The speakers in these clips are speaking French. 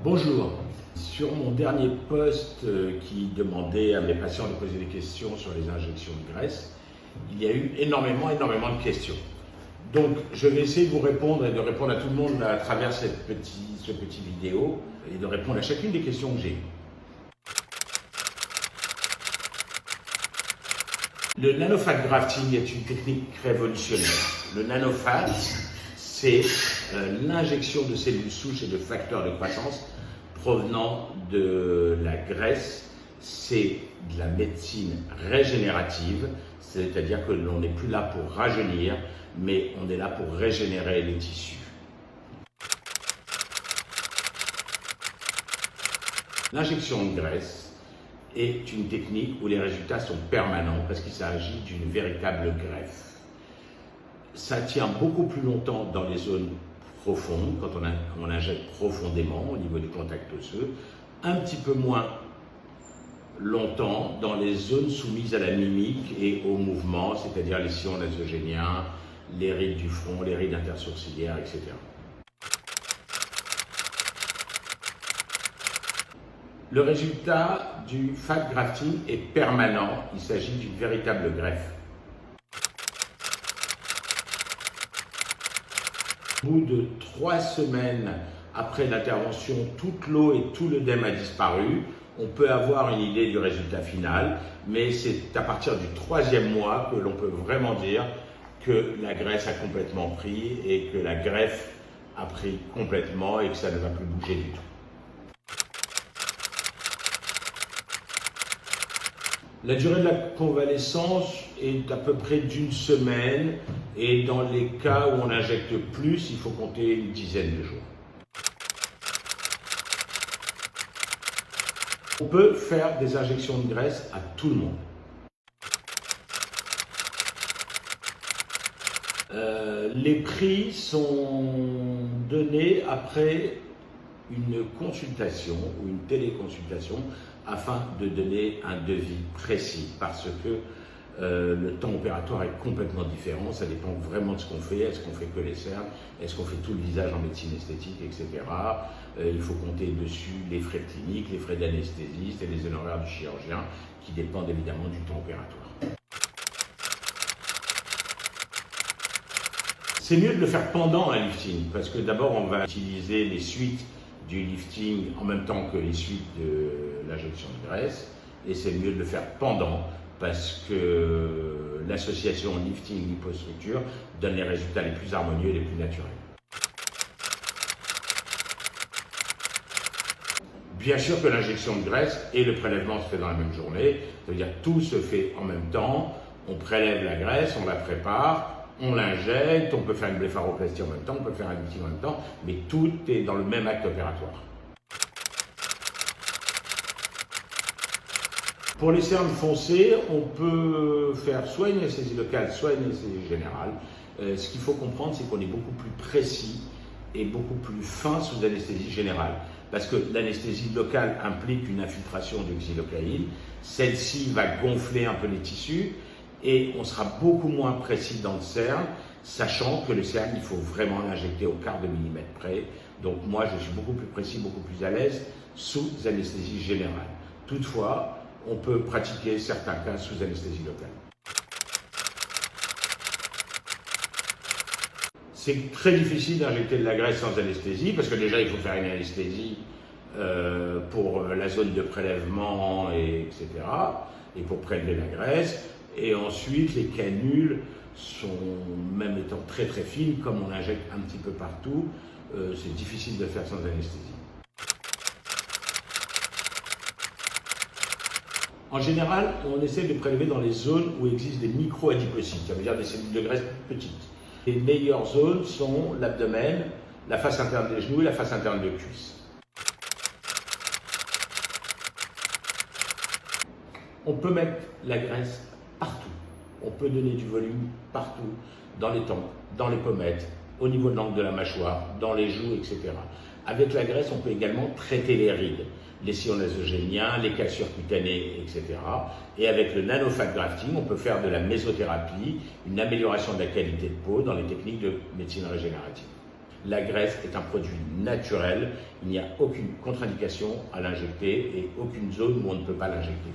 Bonjour. Sur mon dernier post qui demandait à mes patients de poser des questions sur les injections de graisse, il y a eu énormément de questions. Donc je vais essayer de vous répondre et de répondre à tout le monde à travers ce petit vidéo et de répondre à chacune des questions que j'ai. Le nanofat grafting est une technique révolutionnaire. Le nanofat, c'est l'injection de cellules souches et de facteurs de croissance provenant de la graisse. C'est de la médecine régénérative, c'est-à-dire que l'on n'est plus là pour rajeunir, mais on est là pour régénérer les tissus. L'injection de graisse est une technique où les résultats sont permanents parce qu'il s'agit d'une véritable greffe. Ça tient beaucoup plus longtemps dans les zones profondes, quand on injecte profondément au niveau du contact osseux, un petit peu moins longtemps dans les zones soumises à la mimique et au mouvement, c'est-à-dire les sillons nasogéniens, les rides du front, les rides intersourcilières, etc. Le résultat du fat grafting est permanent, il s'agit d'une véritable greffe. Au bout de 3 semaines après l'intervention, toute l'eau et tout l'œdème a disparu. On peut avoir une idée du résultat final, mais c'est à partir du 3e mois que l'on peut vraiment dire que la graisse a complètement pris et que la greffe a pris complètement et que ça ne va plus bouger du tout. La durée de la convalescence est à peu près d'1 semaine et dans les cas où on injecte plus, il faut compter une dizaine de jours. On peut faire des injections de graisse à tout le monde. Les prix sont donnés après une consultation ou une téléconsultation afin de donner un devis précis parce que le temps opératoire est complètement différent, ça dépend vraiment de ce qu'on fait, est-ce qu'on fait que les cernes, est-ce qu'on fait tout le visage en médecine esthétique, etc. Il faut compter dessus les frais cliniques, les frais d'anesthésiste et les honoraires du chirurgien qui dépendent évidemment du temps opératoire. C'est mieux de le faire pendant un lifting parce que d'abord on va utiliser les suites du lifting en même temps que les suites de l'injection de graisse et c'est mieux de le faire pendant parce que l'association lifting-lipostructure donne les résultats les plus harmonieux et les plus naturels. Bien sûr que l'injection de graisse et le prélèvement se fait dans la même journée, ça veut dire que tout se fait en même temps, on prélève la graisse, on la prépare, on l'injecte, on peut faire une blépharoplastie en même temps, on peut faire un lifting en même temps, mais tout est dans le même acte opératoire. Pour les cernes foncées, on peut faire soit une anesthésie locale, soit une anesthésie générale. Ce qu'il faut comprendre, c'est qu'on est beaucoup plus précis et beaucoup plus fin sous anesthésie générale. Parce que l'anesthésie locale implique une infiltration de xylocaïne. Celle-ci va gonfler un peu les tissus et on sera beaucoup moins précis dans le cerne, sachant que le cerne, il faut vraiment l'injecter au quart de millimètre près. Donc moi, je suis beaucoup plus précis, beaucoup plus à l'aise sous anesthésie générale. Toutefois, on peut pratiquer certains cas sous anesthésie locale. C'est très difficile d'injecter de la graisse sans anesthésie parce que déjà il faut faire une anesthésie pour la zone de prélèvement, etc. et pour prélever la graisse. Et ensuite les canules sont, même étant très fines, comme on injecte un petit peu partout, c'est difficile de le faire sans anesthésie. En général, on essaie de prélever dans les zones où existent des micro-adipocytes, ça veut dire des cellules de graisse petites. Les meilleures zones sont l'abdomen, la face interne des genoux et la face interne des cuisses. On peut mettre la graisse partout. On peut donner du volume partout, dans les tempes, dans les pommettes, au niveau de l'angle de la mâchoire, dans les joues, etc. Avec la graisse, on peut également traiter les rides, les sillons nasogéniens, les cassures cutanées, etc. Et avec le nanofat grafting, on peut faire de la mésothérapie, une amélioration de la qualité de peau dans les techniques de médecine régénérative. La graisse est un produit naturel, il n'y a aucune contre-indication à l'injecter et aucune zone où on ne peut pas l'injecter.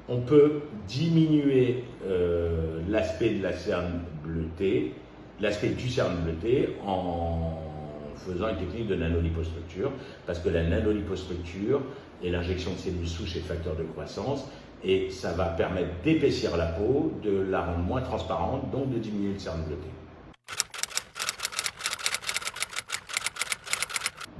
On peut diminuer l'aspect de la cerne bleutée, l'aspect du cerne bleuté en faisant une technique de nanolipostructure, parce que la nanolipostructure est l'injection de cellules souches et de facteurs de croissance, et ça va permettre d'épaissir la peau, de la rendre moins transparente, donc de diminuer le cerne bleuté.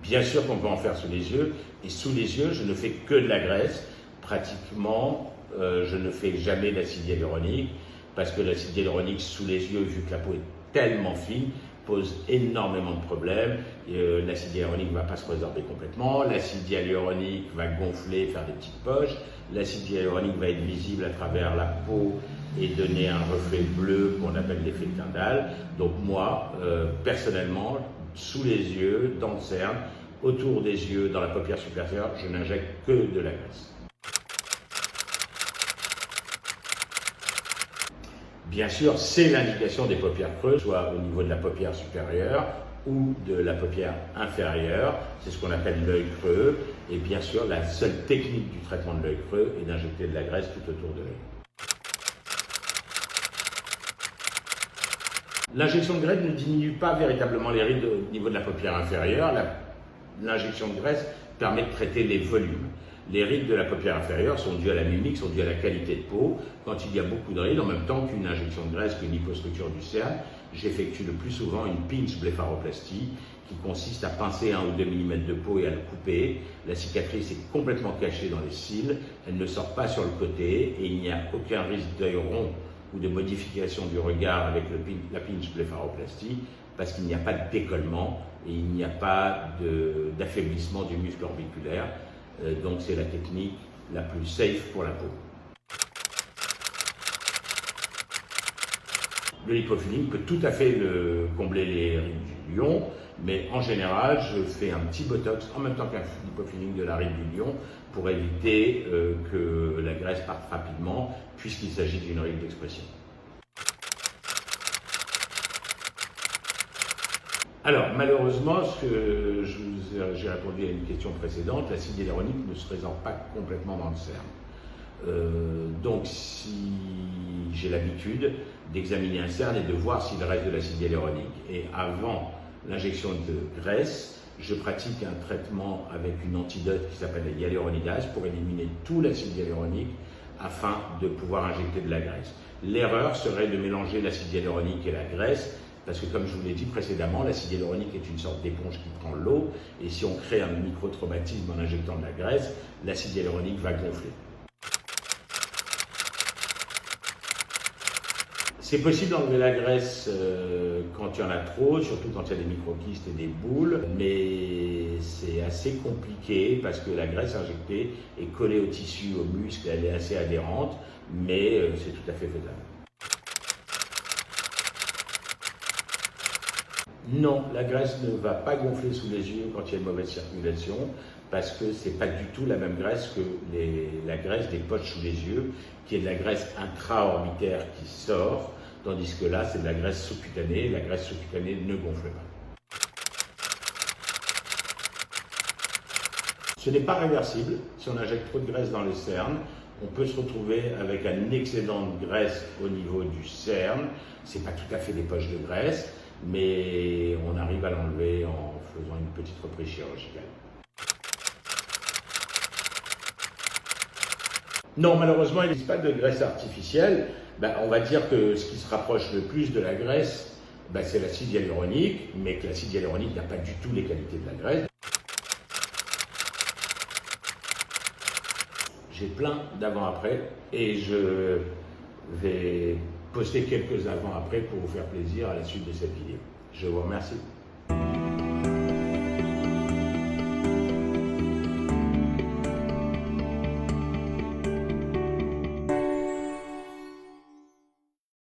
Bien sûr qu'on peut en faire sous les yeux, et sous les yeux, je ne fais que de la graisse. Pratiquement, je ne fais jamais d'acide hyaluronique, parce que l'acide hyaluronique sous les yeux, vu que la peau est tellement fine, pose énormément de problèmes. L'acide hyaluronique ne va pas se résorber complètement, l'acide hyaluronique va gonfler, faire des petites poches, l'acide hyaluronique va être visible à travers la peau et donner un reflet bleu qu'on appelle l'effet de Tyndall. Donc moi, personnellement, sous les yeux, dans le cerne, autour des yeux, dans la paupière supérieure, je n'injecte que de la graisse. Bien sûr, c'est l'indication des paupières creuses, soit au niveau de la paupière supérieure ou de la paupière inférieure. C'est ce qu'on appelle l'œil creux. Et bien sûr, la seule technique du traitement de l'œil creux est d'injecter de la graisse tout autour de l'œil. L'injection de graisse ne diminue pas véritablement les rides au niveau de la paupière inférieure. L'injection de graisse permet de traiter les volumes. Les rides de la paupière inférieure sont dues à la mimique, sont dues à la qualité de peau. Quand il y a beaucoup de rides, en même temps qu'une injection de graisse, qu'une lipostructure du cerne, j'effectue le plus souvent une pinch blépharoplastie qui consiste à pincer 1 ou 2 mm de peau et à le couper. La cicatrice est complètement cachée dans les cils, elle ne sort pas sur le côté et il n'y a aucun risque d'œil rond ou de modification du regard avec la pinch blépharoplastie parce qu'il n'y a pas de décollement et il n'y a pas d'affaiblissement du muscle orbiculaire. Donc c'est la technique la plus safe pour la peau. Le lipofilling peut tout à fait combler les rides du lion, mais en général, je fais un petit botox en même temps qu'un lipofilling de la ride du lion pour éviter que la graisse parte rapidement, puisqu'il s'agit d'une ride d'expression. Alors, malheureusement, j'ai répondu à une question précédente, l'acide hyaluronique ne se résorbe pas complètement dans le cerne. Donc, si j'ai l'habitude d'examiner un cerne et de voir s'il reste de l'acide hyaluronique, et avant l'injection de graisse, je pratique un traitement avec une antidote qui s'appelle la hyaluronidase pour éliminer tout l'acide hyaluronique afin de pouvoir injecter de la graisse. L'erreur serait de mélanger l'acide hyaluronique et la graisse, parce que comme je vous l'ai dit précédemment, l'acide hyaluronique est une sorte d'éponge qui prend l'eau, et si on crée un micro-traumatisme en injectant de la graisse, l'acide hyaluronique va gonfler. C'est possible d'enlever la graisse quand il y en a trop, surtout quand il y a des microkystes et des boules, mais c'est assez compliqué parce que la graisse injectée est collée au tissu, au muscle, elle est assez adhérente, mais c'est tout à fait faisable. Non, la graisse ne va pas gonfler sous les yeux quand il y a une mauvaise circulation, parce que ce n'est pas du tout la même graisse que la graisse des poches sous les yeux, qui est de la graisse intra-orbitaire qui sort, tandis que là, c'est de la graisse sous-cutanée. La graisse sous-cutanée ne gonfle pas. Ce n'est pas réversible. Si on injecte trop de graisse dans les cernes, on peut se retrouver avec un excédent de graisse au niveau du cerne. Ce n'est pas tout à fait des poches de graisse, mais on arrive à l'enlever en faisant une petite reprise chirurgicale. Non, malheureusement, il n'existe pas de graisse artificielle. On va dire que ce qui se rapproche le plus de la graisse, c'est l'acide hyaluronique, mais que l'acide hyaluronique n'a pas du tout les qualités de la graisse. J'ai plein d'avant-après et je vais poster quelques avant-après pour vous faire plaisir à la suite de cette vidéo. Je vous remercie.